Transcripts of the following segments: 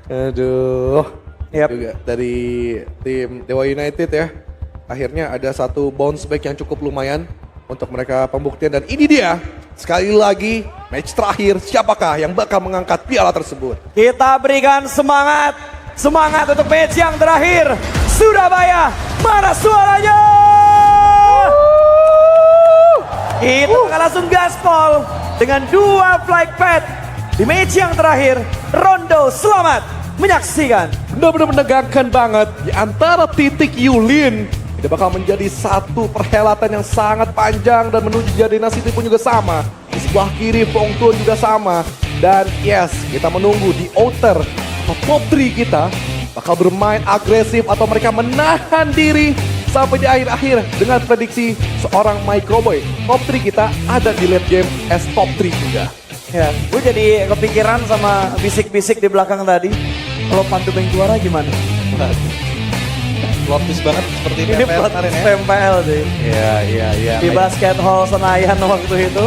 Aduh. Yap. Juga dari tim Dewa United ya. Akhirnya ada satu bounce back yang cukup lumayan untuk mereka pembuktian. Dan ini dia, sekali lagi match terakhir, siapakah yang bakal mengangkat piala tersebut? Kita berikan semangat. Semangat untuk match yang terakhir. Surabaya, mana suaranya? Kita akan langsung gaspol dengan 2 flag pad. Di match yang terakhir, Rondo selamat menyaksikan. Benar-benar menegangkan banget di antara titik Yulin. Ini bakal menjadi satu perhelatan yang sangat panjang dan menuju Jardina City pun juga sama. Di sebelah kiri Fong Tuan juga sama. Dan yes, kita menunggu di outer atau top 3 kita bakal bermain agresif atau mereka menahan diri sampai di akhir-akhir dengan prediksi seorang Microboy. Top 3 kita ada di late game as top 3 juga. Ya, gue jadi kepikiran sama bisik-bisik di belakang tadi. Kalau Pandu yang juara gimana? Plot twist banget seperti Ini PPL plot kemarin ya. PMPL sih. Iya. Di basket hall Senayan waktu itu.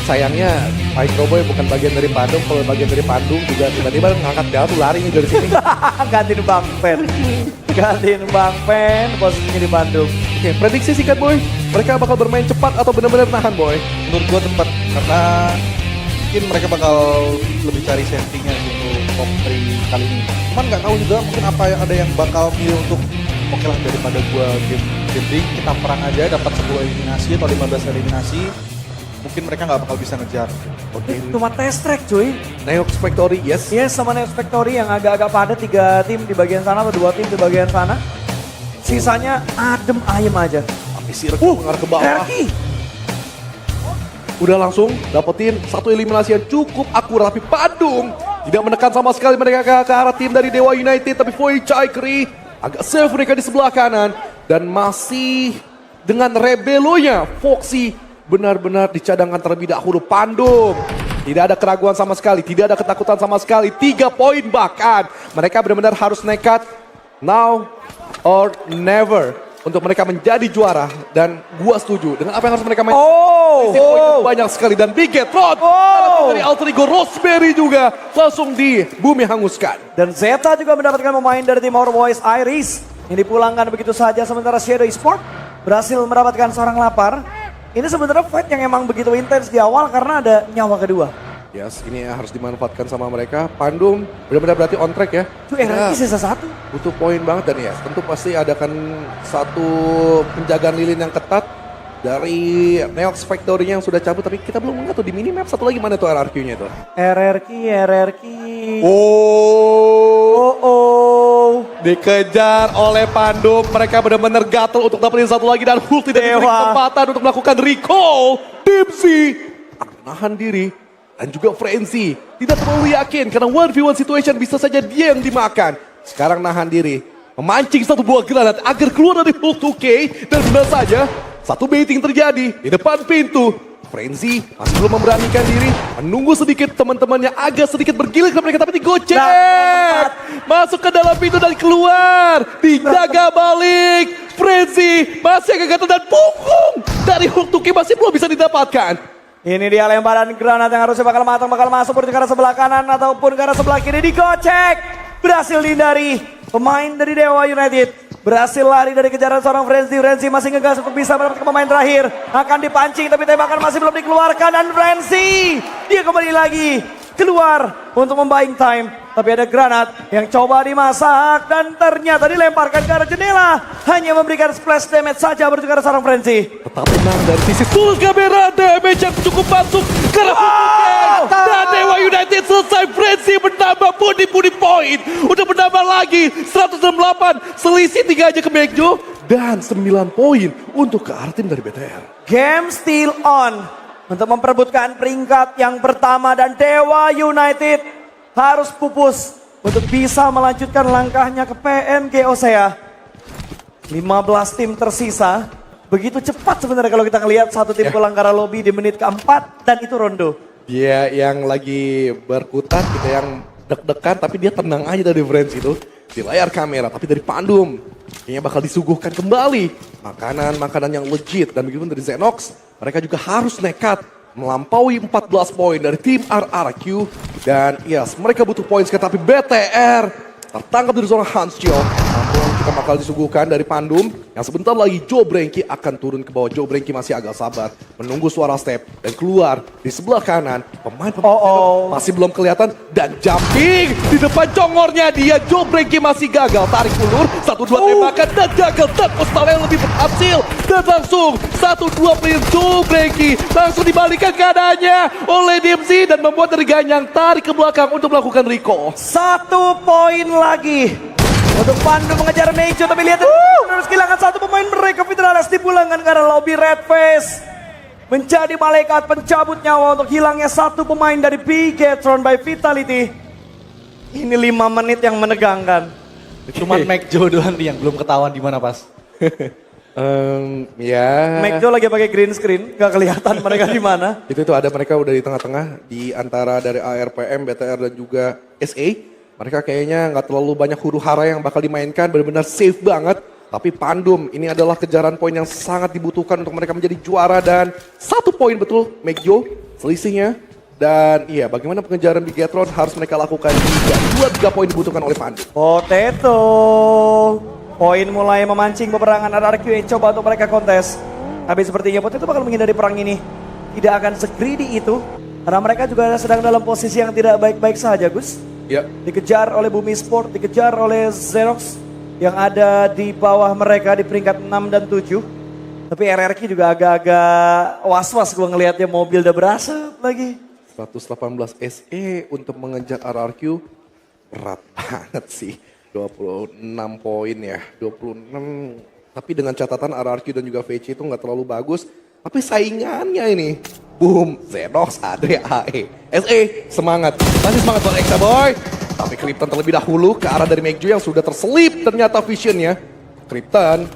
Sayangnya Microboy bukan bagian dari Bandung. Kalau bagian dari Bandung juga tiba-tiba ngangkat piala tuh lari nih dari sini. Gantiin Bang Pen. Gantiin Bang Pen posisinya di Bandung. Oke, prediksi singkat Boy. Mereka bakal bermain cepat atau benar-benar nahan Boy? Menurut gue tempat karena mungkin mereka bakal lebih cari safety-nya untuk top 3 kali ini. Cuman nggak tahu juga mungkin apa yang ada yang bakal milih untuk oke lah daripada gue game ring kita perang aja dapat 10 eliminasi atau 15 eliminasi. Mungkin mereka nggak bakal bisa ngejar. Oke. Cuma test track cuy. Neox Factory, yes. Yes, sama Next Factory yang agak-agak padat 3 tim di bagian sana atau 2 tim di bagian sana. Sisanya adem ayem aja. Tapi si Reki mengarah ke bawah. Erki. Udah langsung dapetin satu eliminasi yang cukup akurat. Tapi Bandung tidak menekan sama sekali mereka ke arah tim dari Dewa United. Tapi Foi Chaikri agak safe mereka di sebelah kanan. Dan masih dengan rebelonya Foxy benar-benar dicadangkan terlebih dahulu. Bandung tidak ada keraguan sama sekali, tidak ada ketakutan sama sekali. 3 poin bahkan. Mereka benar-benar harus nekat. Now or never. Untuk mereka menjadi juara. Dan gua setuju dengan apa yang harus mereka main. Poinnya banyak sekali. Dan Big Get Rod dari Alter Ego Rosemary juga langsung di bumi hanguskan. Dan Zeta juga mendapatkan pemain dari tim Our Boys Iris. Yang dipulangkan begitu saja sementara Shadow Esport berhasil mendapatkan seorang lapar. Ini sebenarnya fight yang emang begitu intens di awal karena ada nyawa kedua. Yes, ini harus dimanfaatkan sama mereka. Bandung benar-benar berarti on track ya. Itu RRQ sisa 1. Butuh poin banget dan ya tentu pasti adakan satu penjagaan lilin yang ketat dari Neox Factory yang sudah cabut. Tapi kita belum nggak tuh di minimap satu lagi mana tuh RRQ-nya tuh. RRQ. Oh. Dikejar oleh Bandung. Mereka benar-benar gatel untuk dapetin satu lagi dan Hulk tidak diberi kesempatan untuk melakukan recall. Dipsy nahan diri. Dan juga Frenzy tidak terlalu yakin karena 1v1 situation bisa saja dia yang dimakan. Sekarang nahan diri, memancing satu buah granat agar keluar dari Hulk 2K. Dan benar saja, satu baiting terjadi di depan pintu. Frenzy masih belum memberanikan diri, menunggu sedikit teman-temannya agak sedikit bergilir ke mereka tapi digocek. Masuk ke dalam pintu dan keluar, dijaga balik. Frenzy masih agak gatel dan punggung dari Hulk 2K masih belum bisa didapatkan. Ini dia lemparan granat yang harusnya bakal matang, bakal masuk seperti ke arah sebelah kanan ataupun ke arah sebelah kiri. Digocek, berhasil dihindari pemain dari Dewa United. Berhasil lari dari kejaran seorang Frenzy. Frenzy masih ngegas untuk bisa mendapatkan pemain terakhir. Akan dipancing tapi tembakan masih belum dikeluarkan. Dan Frenzy, dia kembali lagi keluar untuk membuying time. Tapi ada granat yang coba dimasak dan ternyata dilemparkan ke arah jendela. Hanya memberikan splash damage saja berarti ke arah seorang Frenzy. Tetap tenang dari sisi full kamera, damage yang cukup masuk ke arah dan Dewa United selesai. Frenzy menambah pundi-pundi poin. Udah menambah lagi 168, selisih 3 aja ke Megjo. Dan 9 poin untuk ke arah tim dari BTR. Game still on untuk memperebutkan peringkat yang pertama dan Dewa United harus pupus untuk bisa melanjutkan langkahnya ke PMG Osea. 15 tim tersisa. Begitu cepat sebenarnya kalau kita ngelihat satu tim pulang ke arah lobby di menit keempat dan itu Rondo. Dia yang lagi berkutat, kita yang deg-degan tapi dia tenang aja dari Frenzy itu di layar kamera. Tapi dari Pandum kayaknya bakal disuguhkan kembali makanan-makanan yang legit. Dan begitu dari Zenox, mereka juga harus nekat melampaui 14 poin dari tim RRQ. Dan yes, mereka butuh poin sekali, tapi BTR tertangkap dari seorang Hansio. Namun kita bakal disuguhkan dari Pandum yang sebentar lagi Joe Brengki akan turun ke bawah. Joe Brengki masih agak sabar menunggu suara step dan keluar di sebelah kanan. Pemain masih belum kelihatan dan jumping di depan congornya dia. Joe Brengki masih gagal tarik ulur 1-2 tembakan dan gagal. Tepos yang lebih berhasil dan langsung 1-2 clear. Joe Brengki langsung dibalikan keadaannya oleh DMZ dan membuat dari Ganyang tarik ke belakang untuk melakukan recall. 1 poin lagi untuk Pandu mengejar Mejo, tapi lihat harus kehilangan 1 pemain mereka. Vitralis dipulangkan karena lobby Red Face menjadi malaikat pencabut nyawa untuk hilangnya 1 pemain dari Bigetron by Vitality. Ini 5 menit yang menegangkan. Cuman Mac Joe doang nih yang belum ketahuan di mana pas. Ya. Mejo lagi pakai green screen, gak kelihatan mereka di mana. Itu ada mereka udah di tengah-tengah di antara dari ARPM, BTR dan juga SA. Mereka kayaknya nggak terlalu banyak huru hara yang bakal dimainkan, benar-benar safe banget. Tapi Pandum ini adalah kejaran poin yang sangat dibutuhkan untuk mereka menjadi juara dan 1 poin betul Megjo selisihnya. Dan iya, bagaimana pengejaran Bigetron harus mereka lakukan juga. 2-3 poin dibutuhkan oleh Pandum. Potato. Poin mulai memancing peperangan RRQ yang coba untuk mereka kontes. Tapi sepertinya Potato bakal menghindari perang ini. Tidak akan se-greedy itu. Karena mereka juga sedang dalam posisi yang tidak baik-baik saja, Gus. Ya. Dikejar oleh Bumi Sport, dikejar oleh Xerox yang ada di bawah mereka di peringkat 6 dan 7. Tapi RRQ juga agak-agak was-was gue ngelihatnya, mobil udah berasap lagi. 118 SE untuk mengejar RRQ berat banget sih. 26 poin ya, 26. Tapi dengan catatan RRQ dan juga VC itu nggak terlalu bagus. Tapi saingannya ini, boom, Xenox, Adria, AE. SE, semangat. Masih semangat buat Exa Boy. Tapi Krypton terlebih dahulu ke arah dari Megjo yang sudah terselip ternyata visionnya. Krypton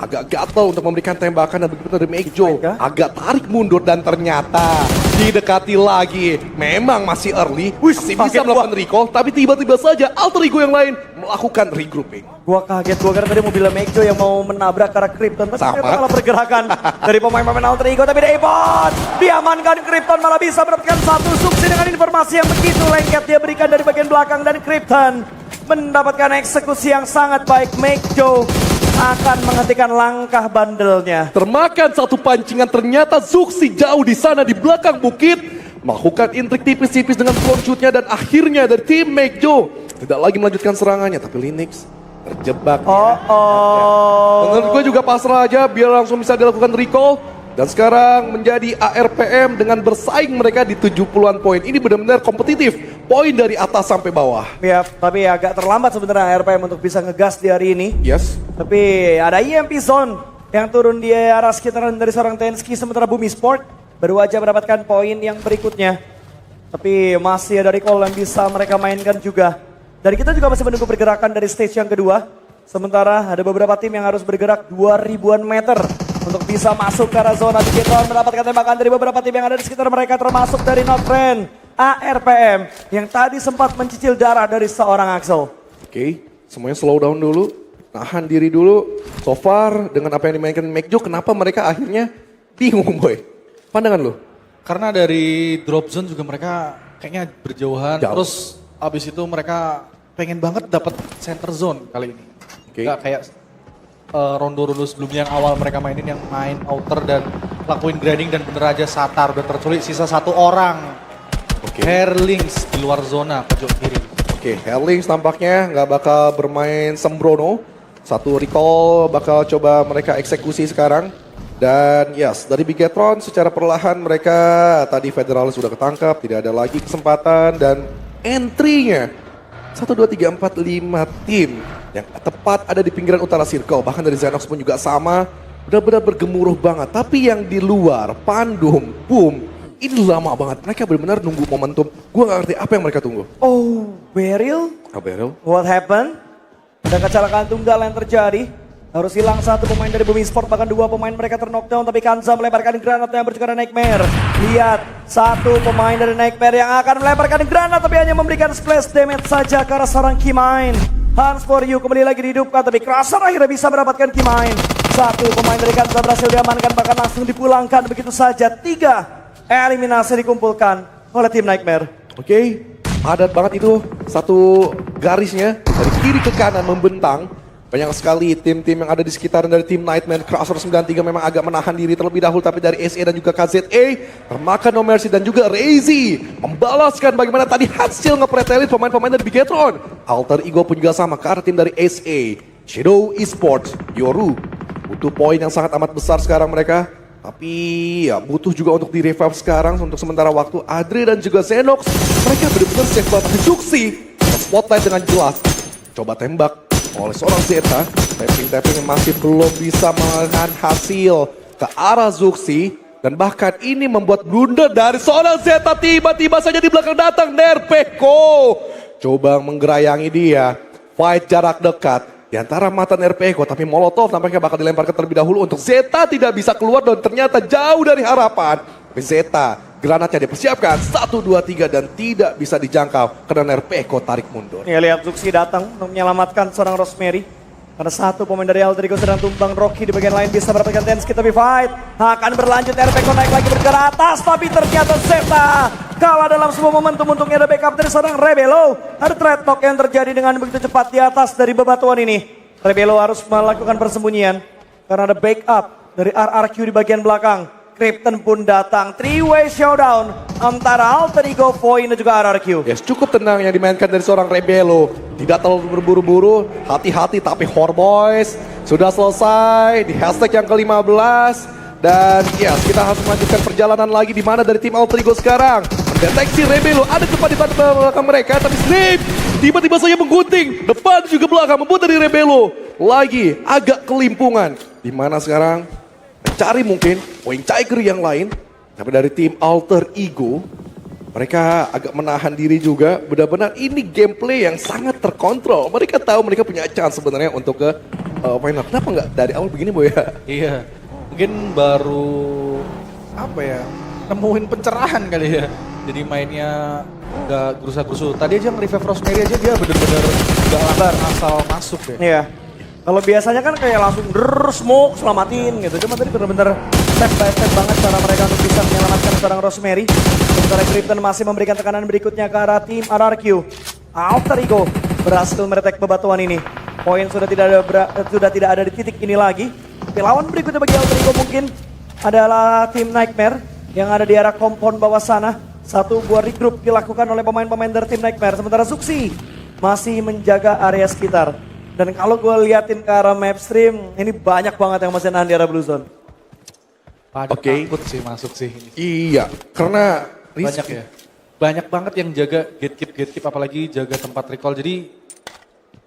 agak gatel untuk memberikan tembakan dan begitu dari Megjo. Agak tarik mundur dan ternyata didekati lagi. Memang masih early, masih bisa melakukan recall. Tapi tiba-tiba saja alter ego yang lain melakukan regrouping. Gua kaget karena tadi mobilnya Megjo yang mau menabrak ke arah Krypton. Tapi ternyata malah pergerakan dari pemain-pemain alter ego. Tapi Daypot diamankan, Krypton malah bisa mendapatkan 1 suksi dengan informasi yang begitu lengket dia berikan dari bagian belakang. Dan Krypton mendapatkan eksekusi yang sangat baik. Megjo akan menghentikan langkah bandelnya. Termakan 1 pancingan, ternyata Zuxi jauh di sana di belakang bukit. Melakukan intrik tipis-tipis dengan clone shoot-nya dan akhirnya dari tim Megjo tidak lagi melanjutkan serangannya. Tapi Linux terjebak. Menurut gue juga pasrah aja biar langsung bisa dilakukan recall. Dan sekarang menjadi ARPM dengan bersaing mereka di 70-an poin. Ini benar-benar kompetitif. Poin dari atas sampai bawah. Ya, tapi agak terlambat sebenarnya ARPM untuk bisa ngegas di hari ini. Yes. Tapi ada EMP Zone yang turun di arah sekitaran dari seorang Tenski. Sementara Bumi Sport baru aja mendapatkan poin yang berikutnya. Tapi masih ada recall yang bisa mereka mainkan juga. Dan kita juga masih menunggu pergerakan dari stage yang kedua. Sementara ada beberapa tim yang harus bergerak 2000-an meter untuk bisa masuk ke arah zona Bigetron, mendapatkan tembakan dari beberapa tim yang ada di sekitar mereka, termasuk dari Notfriend, ARPM yang tadi sempat mencicil darah dari seorang Axel. Oke, semuanya slow down dulu, nahan diri dulu. So far dengan apa yang dimainkan Megjo, kenapa mereka akhirnya bingung, Boy? Pandangan lu? Karena dari drop zone juga mereka kayaknya berjauhan. Jauh. Terus abis itu mereka pengen banget dapat center zone kali ini. Oke. Gak kayak rondo-rondo sebelumnya yang awal mereka mainin, yang main outer dan lakuin grinding dan bener aja Satar udah terculik, sisa 1 orang. Oke. Herlings di luar zona pojok kiri. Oke, Herlings tampaknya nggak bakal bermain sembrono. 1 recall bakal coba mereka eksekusi sekarang. Dan yes, dari Bigetron secara perlahan mereka tadi Federalis sudah ketangkap, tidak ada lagi kesempatan dan entry-nya 1, 2, 3, 4, 5 tim yang tepat ada di pinggiran utara circle. Bahkan dari Xenox pun juga sama, benar-benar bergemuruh banget. Tapi yang di luar, Pandum, boom, ini lama banget. Mereka benar-benar nunggu momentum. Gue gak ngerti apa yang mereka tunggu. Oh, Beryl? Beryl? What happened? Ada kecelakaan tunggal yang terjadi. Harus hilang 1 pemain dari Bumi Sport, bahkan 2 pemain mereka terknockdown. Tapi Kanza melemparkan granat yang berjuara Nightmare. Lihat, 1 pemain dari Nightmare yang akan melemparkan granat, tapi hanya memberikan splash damage saja ke arah seorang Kimain. Hans for you kembali lagi dihidupkan, tapi Crusher akhirnya bisa mendapatkan Kimain. 1 pemain dari Kanza berhasil diamankan, bahkan langsung dipulangkan begitu saja. 3 eliminasi dikumpulkan oleh tim Nightmare. Oke, padat banget itu satu garisnya dari kiri ke kanan membentang. Banyak sekali tim-tim yang ada di sekitaran dari tim Nightmare. Crusher 93 memang agak menahan diri terlebih dahulu, tapi dari SE dan juga KZA termakan No Mercy dan juga Reizi membalaskan bagaimana tadi hasil ngepretelin pemain-pemain dari Bigetron. Alter Ego pun juga sama ke arah tim dari SE. Shadow Esports, Yoru butuh poin yang sangat amat besar sekarang mereka. Tapi ya butuh juga untuk di-revive sekarang untuk sementara waktu. Adri dan juga Xenox, mereka benar-benar safe banget. Tapi Zuxi, spotlight dengan jelas. Coba tembak oleh seorang Zeta. Tapping-tapping yang masih belum bisa menghasilkan hasil ke arah Zuxi. Dan bahkan ini membuat blunder dari seorang Zeta. Tiba-tiba saja di belakang datang Nerpeko. Coba menggerayangi dia. Fight jarak dekat di antara mata Nerpeko, tapi Molotov nampaknya bakal dilemparkan terlebih dahulu untuk Zeta tidak bisa keluar dan ternyata jauh dari harapan. Tapi Zeta, granatnya dipersiapkan 1, 2, 3 dan tidak bisa dijangkau karena Nerpeko tarik mundur. Ya, lihat Zuxi datang untuk menyelamatkan seorang Rosemary. Karena satu pemain dari Alter Ego sedang tumbang, Rocky di bagian lain bisa mendapatkan tenski, tapi fight akan berlanjut. Nerpeko naik lagi bergerak atas, tapi ternyata Zeta kalah dalam sebuah momentum. Untungnya ada backup dari seorang Rebelo. Ada trade talk yang terjadi dengan begitu cepat di atas dari bebatuan ini. Rebelo harus melakukan persembunyian karena ada backup dari RRQ di bagian belakang. Krypton pun datang, 3-way showdown antara Alter Ego, Void dan juga RRQ. Yes, cukup tenang yang dimainkan dari seorang Rebelo. Tidak terlalu berburu-buru, hati-hati, tapi Horboys sudah selesai di hashtag yang ke-15. Dan yes, kita harus melanjutkan perjalanan lagi di mana dari tim Alter Ego sekarang. Mendeteksi Rebelo, ada cepat di belakang mereka, tapi Snip tiba-tiba saja menggunting. Depan juga belakang, membuat dari Rebelo lagi agak kelimpungan. Di mana sekarang mencari mungkin poin Tiger yang lain. Tapi dari tim Alter Ego, mereka agak menahan diri juga. Benar-benar ini gameplay yang sangat terkontrol. Mereka tahu mereka punya chance sebenarnya untuk ke final. Kenapa nggak dari awal begini Boy ya? Iya, mungkin baru apa ya, nemuin pencerahan kali ya. Jadi mainnya nggak gerusa-gerusu. Tadi aja nge-revive Rosemary aja dia bener-bener nggak labar asal masuk ya. Iya. Kalau biasanya kan kayak langsung smoke selamatin gitu. Cuma tadi bener-bener step by step banget cara mereka untuk bisa menyelamatkan seorang Rosemary. Sementara Krypton masih memberikan tekanan berikutnya ke arah tim RRQ. Alter Ego berhasil meretek bebatuan ini. Poin sudah tidak ada di titik ini lagi. Tapi lawan berikutnya bagi Alter Ego mungkin adalah tim Nightmare yang ada di arah kompon bawah sana. Satu buah regroup dilakukan oleh pemain-pemain dari tim Nightmare. Sementara Zuxi masih menjaga area sekitar. Dan kalau gue liatin ke arah map stream, ini banyak banget yang masih nahan di arah Blue Zone. Oke. Takut sih masuk sih. Iya, karena Banyak ya. Banyak banget yang jaga gatekeep apalagi jaga tempat recall. Jadi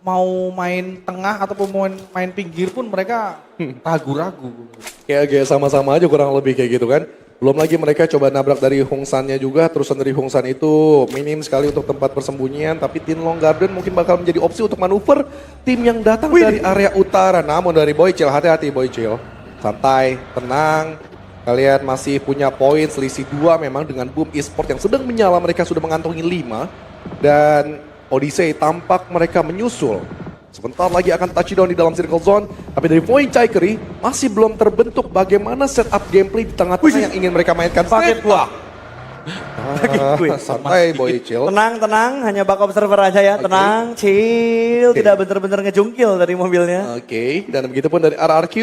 mau main tengah ataupun mau main pinggir pun mereka ragu-ragu. kayak sama-sama aja kurang lebih kayak gitu kan. Belum lagi mereka coba nabrak dari Hongsannya juga, terusan dari Hongsan itu minim sekali untuk tempat persembunyian, tapi Tinlong Garden mungkin bakal menjadi opsi untuk manuver tim yang datang dari area utara. Namun dari Boychill, hati-hati Boychill. Santai, tenang, kalian masih punya poin selisih 2 memang dengan Boom Esport yang sedang menyala, mereka sudah mengantongi 5. Dan Odyssey tampak mereka menyusul. Sebentar lagi akan touchdown di dalam circle zone. Tapi dari Void Chicory masih belum terbentuk bagaimana setup gameplay di tengah-tengah yang ingin mereka mainkan. Paket gua. Santai Boy Chill. Tenang, hanya bak observer aja ya. Tenang, chill, tidak bener-bener ngejungkil dari mobilnya. Oke, dan begitupun dari RRQ,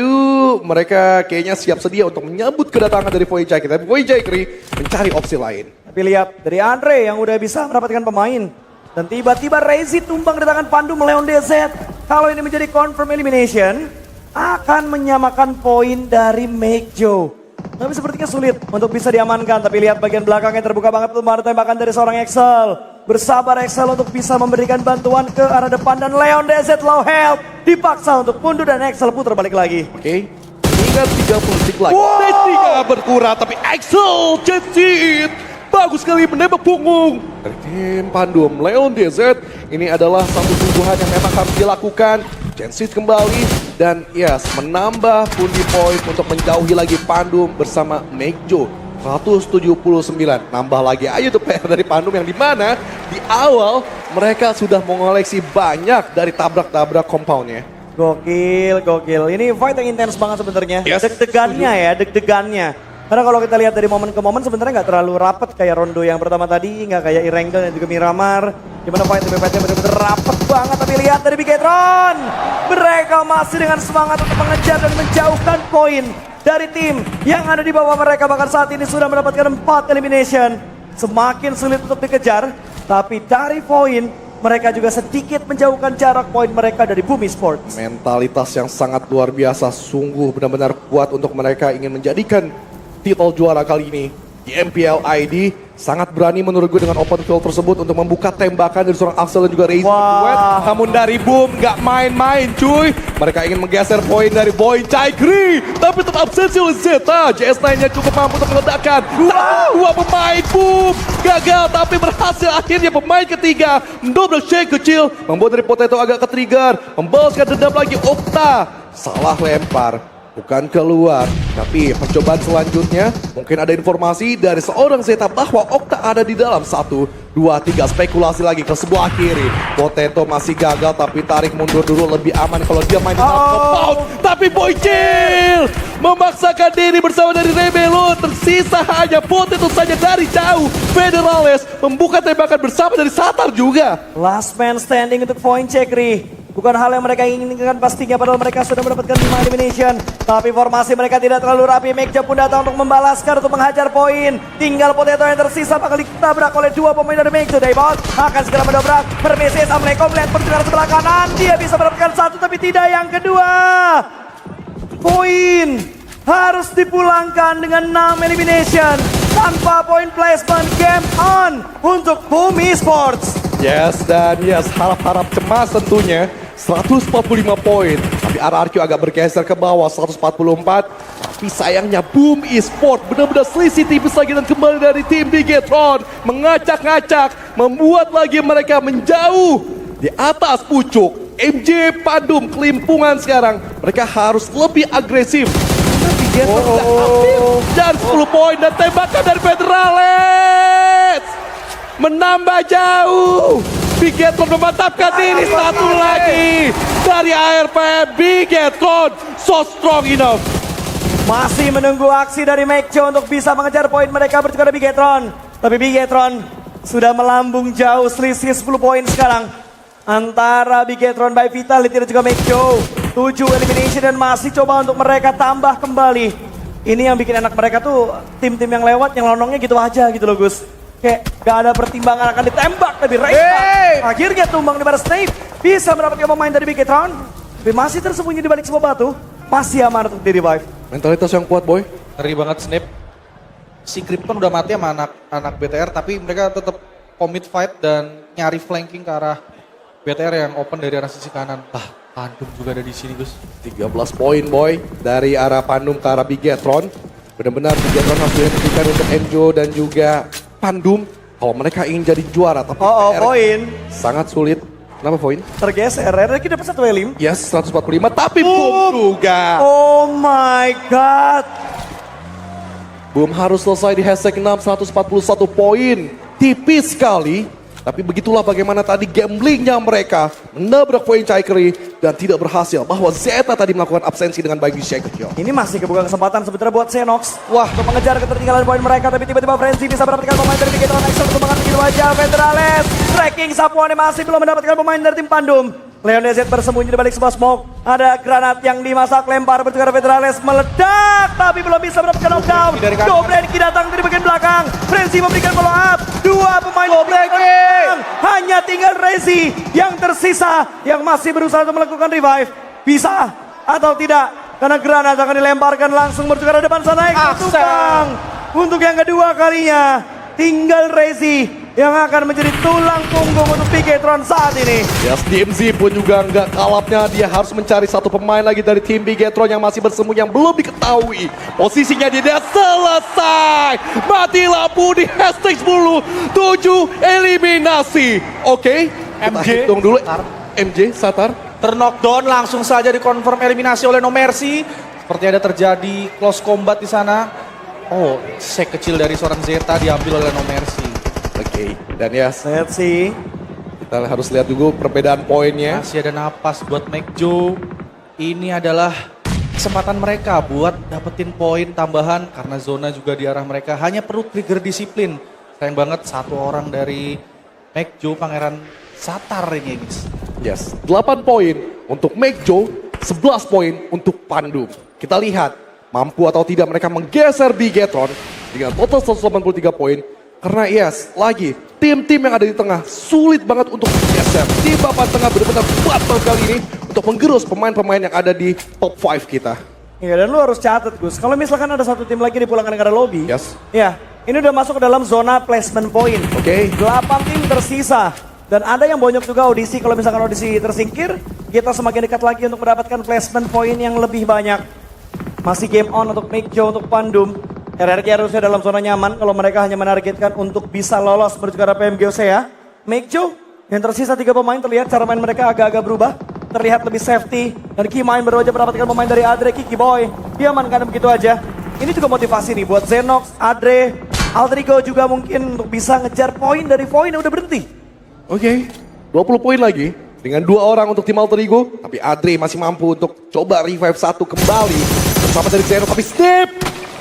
mereka kayaknya siap sedia untuk menyambut kedatangan dari Void Chicory. Tapi Void Chicory mencari opsi lain. Tapi lihat, dari Andre yang udah bisa mendapatkan pemain. Dan tiba-tiba Reizi tumbang di tangan Pandu Leon DZ. Kalau ini menjadi confirm elimination, akan menyamakan poin dari Make Joe. Tapi sepertinya sulit untuk bisa diamankan. Tapi lihat bagian belakangnya terbuka banget. Belum ada tembakan dari seorang Excel. Bersabar Excel untuk bisa memberikan bantuan ke arah depan. Dan Leon DZ low health. Dipaksa untuk mundur dan Excel putar balik lagi. Oke, tinggal 30 detik lagi. Wow. Berkurang, tapi Excel cetit. Bagus sekali menembak punggung. Dari tim Pandum, Leon DZ. Ini adalah satu tuduhan yang memang harus dilakukan. Gensit kembali dan yes, menambah pundi point untuk menjauhi lagi Pandum bersama Meikjo. 179, nambah lagi ayo tuh PR dari Pandum yang dimana di awal mereka sudah mengoleksi banyak dari tabrak-tabrak compoundnya. Gokil. Ini fight yang intens banget sebenarnya. Yes, Deg-degannya ya, deg-degannya. Karena kalau kita lihat dari momen ke momen sebenarnya nggak terlalu rapet kayak Rondo yang pertama tadi, nggak kayak Irengel dan juga Miramar. Gimana fight-nya benar-benar rapet banget, tapi lihat dari Bigetron. Mereka masih dengan semangat untuk mengejar dan menjauhkan poin dari tim yang ada di bawah mereka. Bahkan saat ini sudah mendapatkan 4 elimination. Semakin sulit untuk dikejar, tapi dari poin mereka juga sedikit menjauhkan jarak poin mereka dari Bumi Sports. Mentalitas yang sangat luar biasa, sungguh benar-benar kuat untuk mereka ingin menjadikan titel juara kali ini di MPL ID. Sangat berani menurut gue dengan open field tersebut untuk membuka tembakan dari seorang Axel dan juga Raze. Wah. Namun dari Boom gak main-main cuy. Mereka ingin menggeser poin dari Boy Chaikri, tapi tetap absensi oleh Zeta. JS9-nya cukup mampu untuk meledakkan. Dua pemain Boom gagal, tapi berhasil akhirnya pemain ketiga double shake kecil membuat dari Potato agak ke-trigger, membalaskan dendam lagi Okta. Salah lempar, bukan keluar, tapi percobaan selanjutnya mungkin ada informasi dari seorang Zeta bahwa Okta ada di dalam 1, 2, 3, spekulasi lagi ke sebelah kiri. Potato masih gagal tapi tarik mundur dulu, lebih aman kalau dia main di dalam compound. Tapi Boy Chill memaksakan diri bersama dari Rebelo, tersisa hanya Potato saja dari jauh. Federales membuka tembakan bersama dari Satar juga. Last man standing untuk point check, Ri. Bukan hal yang mereka inginkan pastinya, padahal mereka sudah mendapatkan 5 elimination. Tapi formasi mereka tidak terlalu rapi. Mekja pun datang untuk membalaskan, untuk menghajar poin. Tinggal Potato yang tersisa bakal ditabrak oleh 2 pemain dari Mekja. Daybot akan segera mendobrak. Permisi, Assalamualaikum. Melihat pertukaran sebelah kanan. Dia bisa mendapatkan 1 tapi tidak yang kedua. Poin harus dipulangkan dengan 6 elimination. Tanpa poin placement, game on untuk Bumi Sports. Yes dan yes, harap-harap cemas tentunya. 145 poin, tapi RRQ agak bergeser ke bawah 144. Tapi sayangnya Boom Esport benar-benar selisih tipis lagi dan kembali dari tim Bigetron mengacak-ngacak, membuat lagi mereka menjauh di atas pucuk. MJ Pandum kelimpungan sekarang, mereka harus lebih agresif. Tapi Bigetron sudah hampir dan 10 poin dan tembakan dari Federales menambah jauh. Bigetron memantapkan diri, satu lagi dari ARP. Bigetron so strong enough. Masih menunggu aksi dari Mekjo untuk bisa mengejar poin mereka bertukar dari Bigetron. Tapi Bigetron sudah melambung jauh, selisih 10 poin sekarang. Antara Bigetron by Vitality dan juga Mekjo. 7 elimination dan masih coba untuk mereka tambah kembali. Ini yang bikin enak mereka tuh, tim-tim yang lewat, yang lonongnya gitu aja gitu loh Gus. Kayak gak ada pertimbangan akan ditembak, tapi Reza akhirnya tumbang di batas Snape. Bisa mendapatkan pemain dari Bigetron, tapi masih tersembunyi di balik sebuah batu. Masih aman untuk di revive. Mentalitas yang kuat Boy. Ngeri banget Snap. Si Krypton udah mati sama anak BTR, tapi mereka tetap commit fight dan nyari flanking ke arah BTR yang open dari arah sisi kanan. Pandum juga ada di sini Gus. 13 poin Boy dari arah Pandum ke arah Bigetron. Benar-benar Bigetron harus dihentikan untuk Enjo dan juga Pandum kalau mereka ingin jadi juara, tapi poin sangat sulit. Kenapa poin? tergeser. RRQ dapat 1 elim. Yes, 145 tapi Boom juga. Oh my god. Boom harus selesai di hashtag 6, 141 poin. Tipis sekali. Tapi begitulah bagaimana tadi gamblingnya mereka menabrak poin Chaikri dan tidak berhasil. Bahwa Zeta tadi melakukan absensi dengan baik di shake kecil. Ini masih kebuka kesempatan sebenarnya buat Xenox. Wah, untuk mengejar ketertinggalan poin mereka, tapi tiba-tiba Frenzy bisa mendapatkan pemain dari Bigetron. Axel untuk mengambil begitu aja. Federales tracking Sapuane masih belum mendapatkan pemain dari tim Pandum. Leon DZ bersembunyi di balik sebuah smoke. Ada granat yang dimasak, lempar bertukar Federales meledak, tapi belum bisa mendapatkan knockdown. Dobrenki datang dari bagian belakang. Frenzy memberikan follow up. 2 pemain Dobrenki. Hanya tinggal Rezi yang tersisa, yang masih berusaha untuk melakukan revive. Bisa atau tidak? Karena granat akan dilemparkan langsung bertukar ke depan sana. Tumpang. Untuk yang kedua kalinya, tinggal Rezi yang akan menjadi tulang punggung untuk Bigetron saat ini. Yes, DMZ pun juga nggak kalapnya. Dia harus mencari satu pemain lagi dari tim Bigetron yang masih bersembunyi, yang belum diketahui. Posisinya dia selesai. Mati lampu di hashtag 10. 7 eliminasi. Oke, kita hitung dulu. MJ, Satar. Terknockdown langsung saja dikonfirm eliminasi oleh No Mercy. Seperti ada terjadi close combat di sana. Oh, shake kecil dari seorang Zeta diambil oleh No Mercy. Oke, dan yes, Let's see. kita harus lihat dulu perbedaan poinnya. Masih ada napas buat Mekjo. Ini adalah kesempatan mereka buat dapetin poin tambahan karena zona juga di arah mereka. Hanya perlu trigger disiplin. Sayang banget satu orang dari Mekjo Pangeran Satar ini guys. Yes, 8 poin untuk Mekjo, 11 poin untuk Pandum. Kita lihat mampu atau tidak mereka menggeser Bigetron dengan total 183 poin. Karena yes, lagi tim-tim yang ada di tengah sulit banget untuk menggeser. Tim papan tengah benar-benar kuat banget kali ini untuk menggerus pemain-pemain yang ada di top 5 kita. Iya, dan lu harus catat Gus, kalau misalkan ada satu tim lagi dipulangkan negara lobby, Yes. ya ini udah masuk ke dalam zona placement point. Oke. 8 tim tersisa. Dan ada yang bonyok juga audisi, kalau misalkan audisi tersingkir, kita semakin dekat lagi untuk mendapatkan placement point yang lebih banyak. Masih game on untuk Mekjo, untuk Pandum. RRQ harusnya dalam zona nyaman kalau mereka hanya menargetkan untuk bisa lolos menuju ke arah PMGOC ya. Mekjo, yang tersisa 3 pemain terlihat cara main mereka agak-agak berubah. Terlihat lebih safety. Dan Kimain baru aja mendapatkan pemain dari Adre, Kiki Boy. Dia amankan begitu aja. Ini juga motivasi nih buat Zenox, Adre, Alterigo juga mungkin untuk bisa ngejar poin dari poin yang udah berhenti. Oke, 20 poin lagi dengan 2 orang untuk tim Alter Ego. Tapi Adre masih mampu untuk coba revive satu kembali bersama dari Zeno. Tapi Snap,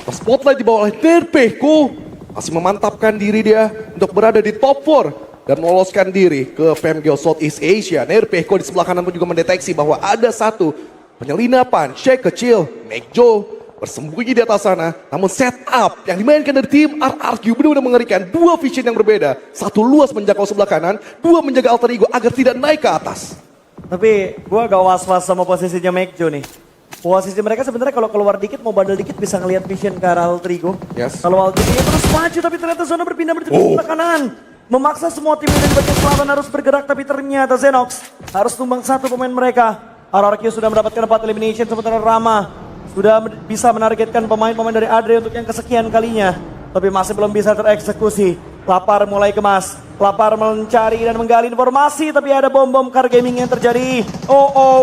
spotlight dibawa oleh Nerpeko. Masih memantapkan diri dia untuk berada di top 4. Dan meloloskan diri ke PMGO Southeast Asia. Nerpeko di sebelah kanan pun juga mendeteksi bahwa ada satu penyelinapan shake kecil. Mekjo bersembunyi di atas sana. Namun setup yang dimainkan dari tim RRQ benar-benar mengerikan. 2 vision yang berbeda. Satu luas menjangkau sebelah kanan. 2 menjaga Alter Ego agar tidak naik ke atas. Tapi gue agak was-was sama posisinya Mekjo nih. Posisi mereka sebenarnya kalau keluar dikit, mau bandel dikit bisa ngelihat vision ke arah Alterigo. Yes. Kalau Alterigo terus maju tapi ternyata zona berpindah menuju ke sebelah kanan. Memaksa semua tim yang di bagian selatan harus bergerak tapi ternyata Zenox harus tumbang satu pemain mereka. RRQ sudah mendapatkan 4 elimination sementara Rama sudah bisa menargetkan pemain-pemain dari Adre untuk yang kesekian kalinya. Tapi masih belum bisa tereksekusi. Lapar mulai kemas. Lapar mencari dan menggali informasi. Tapi ada bom-bom car gaming yang terjadi.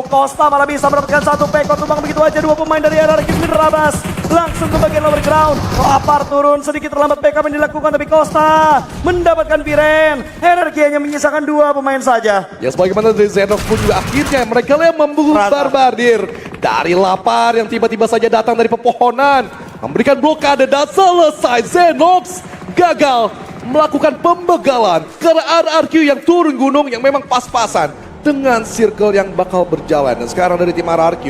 Costa malah bisa mendapatkan satu peko. Tumbang begitu aja 2 pemain dari RRQ Mirabas. Langsung ke bagian lower ground. Lapar turun sedikit terlambat backup yang dilakukan. Tapi Costa mendapatkan Viren. RRQ hanya menyisakan 2 pemain saja. Ya sebagaimana dari Zenox pun juga akhirnya mereka yang membunuh Barbadir. Dari Lapar yang tiba-tiba saja datang dari pepohonan. Memberikan blokade dan selesai. Zenox gagal melakukan pembegalan karena RRQ yang turun gunung yang memang pas-pasan dengan circle yang bakal berjalan. Dan sekarang dari tim RRQ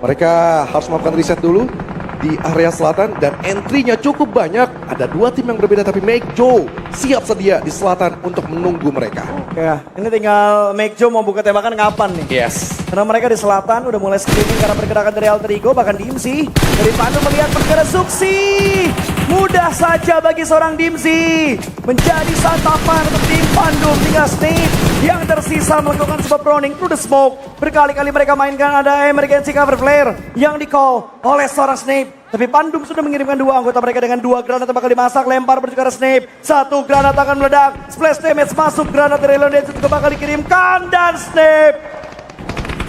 mereka harus melakukan reset dulu di area selatan dan entry-nya cukup banyak. Ada 2 tim yang berbeda tapi Mekjo siap sedia di selatan untuk menunggu mereka. Ya, ini tinggal Mekjo mau buka tembakan kapan nih? Yes. Karena mereka di selatan udah mulai screaming karena pergerakan dari Alter Ego, bahkan Dimsi dari Pandu melihat pergerakan Suksi. Mudah saja bagi seorang Dimsi menjadi santapan untuk tim Pandu. Tinggal Snake yang tersisa melakukan sebuah proning through the smoke. Berkali-kali mereka mainkan ada emergency cover flare yang di-call oleh seorang Snape. Tapi Pandum sudah mengirimkan 2 anggota mereka dengan 2 granat yang bakal dimasak. Lempar menuju ke arah Snape. 1 granat akan meledak. Splash damage masuk. Granat dari Elon juga bakal dikirimkan. Dan Snape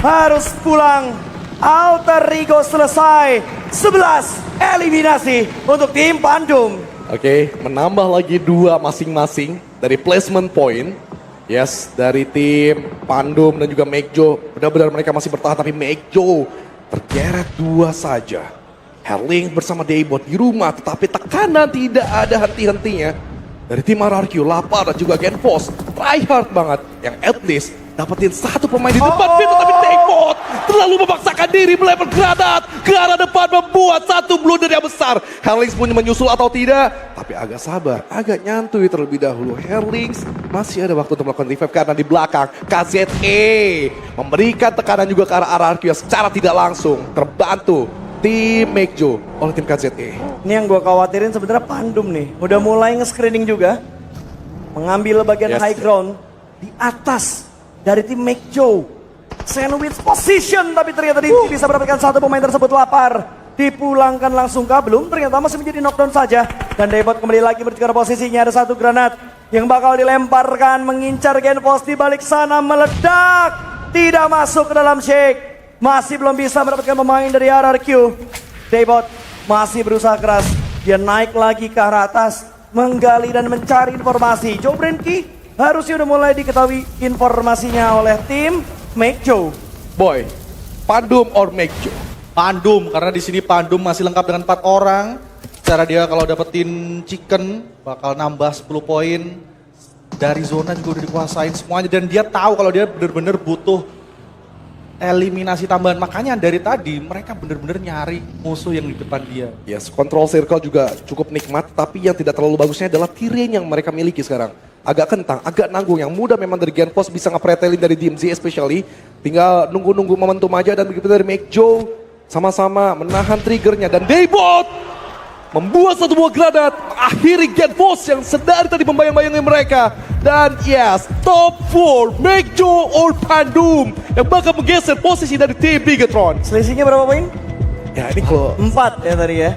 harus pulang. Alter Ego selesai. 11 eliminasi untuk tim Pandum. Oke, menambah lagi 2 masing-masing dari placement point. Yes, dari tim Pandum dan juga Mekjo. Benar-benar mereka masih bertahan tapi Mekjo tergeret 2 saja. Herling bersama Daybot di rumah tetapi tekanan tidak ada henti-hentinya. Dari tim RRQ, Lapar dan juga Genpos. Try hard banget yang at least dapetin 1 pemain di depan pintu tapi Daybot terlalu memaksakan diri melempar granat ke arah depan membuat 1 blunder yang besar. Herlings pun menyusul atau tidak tapi agak sabar, agak nyantui terlebih dahulu. Herlings masih ada waktu untuk melakukan revive karena di belakang KZE memberikan tekanan juga ke arah RRQ yang secara tidak langsung terbantu tim Mekjo oleh tim KZE. Ini yang gue khawatirin sebenarnya Pandum nih. Udah mulai nge-screening juga. Mengambil bagian Yes. high ground di atas dari tim Mekjo. Sandwich position tapi ternyata bisa mendapatkan 1 pemain tersebut. Lapar. Dipulangkan langsung kah? Belum, ternyata masih menjadi knockdown saja. Dan Daybot kembali lagi menuju ke posisinya. Ada 1 granat yang bakal dilemparkan mengincar Genpos di balik sana meledak. Tidak masuk ke dalam shake. Masih belum bisa mendapatkan pemain dari RRQ. Daybot masih berusaha keras. Dia naik lagi ke arah atas. Menggali dan mencari informasi. Joe Brenky harusnya udah mulai diketahui informasinya oleh tim Mekjo. Boy, Pandum or Mekjo? Pandum, karena di sini Pandum masih lengkap dengan 4 orang. Cara dia kalau dapetin chicken bakal nambah 10 poin. Dari zona juga udah dikuasain semuanya dan dia tahu kalau dia bener-bener butuh eliminasi tambahan. Makanya dari tadi mereka bener-bener nyari musuh yang di depan dia. Yes, control circle juga cukup nikmat, tapi yang tidak terlalu bagusnya adalah terrain yang mereka miliki sekarang. Agak kentang, agak nanggung, yang mudah memang dari Genpos bisa ngepretelin dari DMZ especially. Tinggal nunggu-nunggu momentum aja dan begitu dari Make Joe sama-sama menahan triggernya dan Daybot membuat satu buah granat mengakhiri Genpos yang sedari tadi membayang-bayangi mereka. Dan yes, top 4 Make Joe or Pandum yang bakal menggeser posisi dari tim Bigetron. Selisihnya berapa poin? Ya ini kok 4 ya tadi ya.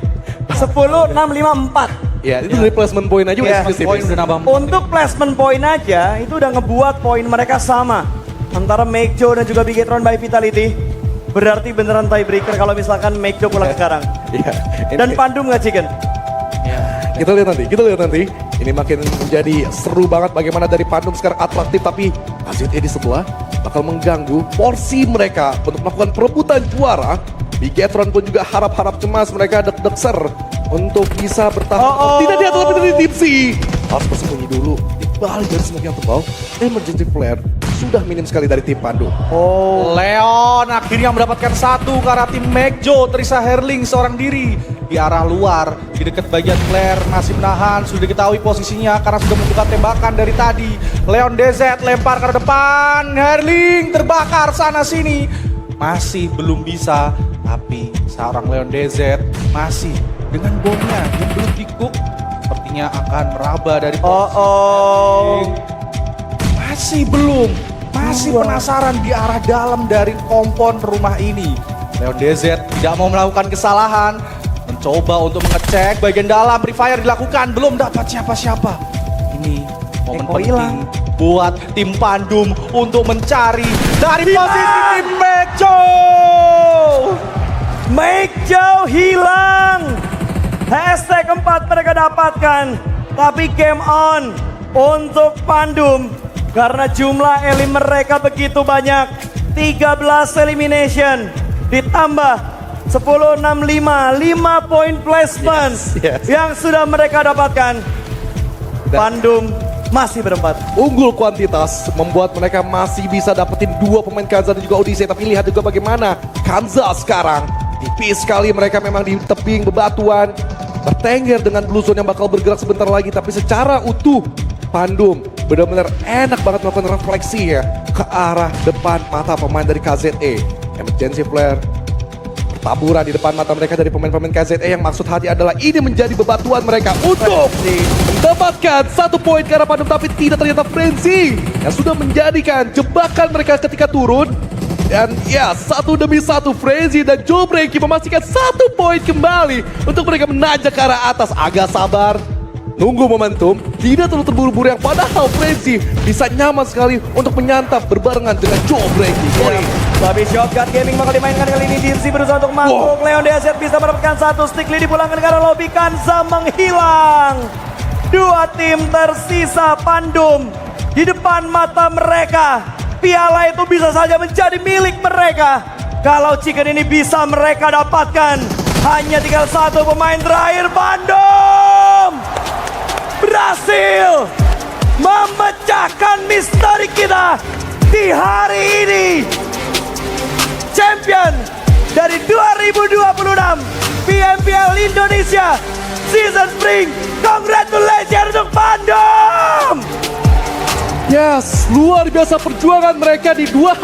10, 6, 5, 4. ya itu dari placement point aja udah Iya, spesifik. Poin udah nambah. Untuk placement point aja itu udah ngebuat poin mereka sama antara Make Joe dan juga Bigetron by Vitality. Berarti beneran tiebreaker kalau misalkan Make Joe pulang sekarang. Iya. Dan Pandum nggak Chicken? Kita lihat nanti. Ini makin menjadi seru banget bagaimana dari Pandum sekarang atraktif, tapi AZE di sebelah bakal mengganggu porsi mereka untuk melakukan perebutan juara. Bigetron pun juga harap-harap cemas, mereka deg-deg untuk bisa bertahan. Tidak diatur lebih dari tim C. Harus bersembunyi dulu di balik dari smoke yang tebal. Emergency flare sudah minim sekali dari tim Pandum. Leon akhirnya mendapatkan 1 ke arah tim Make Joe. Trisa Herling seorang diri di arah luar. Di dekat bagian flare masih menahan. Sudah diketahui posisinya karena sudah membuka tembakan dari tadi. Leon DZ lempar ke depan. Herling terbakar sana sini. Masih belum bisa. Tapi seorang Leon DZ masih dengan bomnya yang belum dikuk. Sepertinya akan meraba dari posisi. Masih belum. Masih penasaran di arah dalam dari kompon rumah ini. Leon DZ tidak mau melakukan kesalahan. Mencoba untuk mengecek bagian dalam. Refire dilakukan. Belum dapat siapa-siapa. Ini momen Eko penting hilang. buat tim Pandum untuk mencari dari posisi tim Make Joe. Make Joe hilang. Hashtag 4 mereka dapatkan. Tapi game on untuk Pandum. Karena jumlah elim mereka begitu banyak. 13 elimination. Ditambah 10, 6, 5 poin placement. Yes. Yang sudah mereka dapatkan. Pandum masih berempat. Unggul kuantitas membuat mereka masih bisa dapetin 2 pemain Kanza dan juga Odyssey. Tapi lihat juga bagaimana Kanza sekarang. Tipis sekali mereka memang di tebing bebatuan. Bertengger dengan Blue Zone yang bakal bergerak sebentar lagi. Tapi secara utuh Pandum benar-benar enak banget melakukan refleksi ya ke arah depan mata pemain dari KZE. Emergency flare taburan di depan mata mereka dari pemain-pemain KZE yang maksud hati adalah ini menjadi bebatuan mereka untuk mendapatkan 1 poin ke arah Pandum, tapi tidak ternyata Frenzy yang sudah menjadikan jebakan mereka ketika turun. Dan ya, 1 demi 1 Frenzy dan Joe Breaky memastikan 1 poin kembali untuk mereka menanjak ke arah atas. Agak sabar, nunggu momentum, tidak terlalu terburu-buru yang padahal Frenzy bisa nyaman sekali untuk menyantap berbarengan dengan Joe Breaky. Tapi Shotgun Gaming bakal dimainkan kali ini. DMC berusaha untuk masuk. Leon DZ bisa mendapatkan 1 stick lead, dipulangkan ke arah lobby. Kanza menghilang. 2 tim tersisa Pandum di depan mata mereka. Piala itu bisa saja menjadi milik mereka. Kalau chicken ini bisa mereka dapatkan. Hanya tinggal 1 pemain terakhir. Pandum berhasil memecahkan misteri kita di hari ini. Champion dari 2026 PMPL Indonesia Season Spring. Congratulations untuk Pandum. Yes, luar biasa perjuangan mereka di 2 hari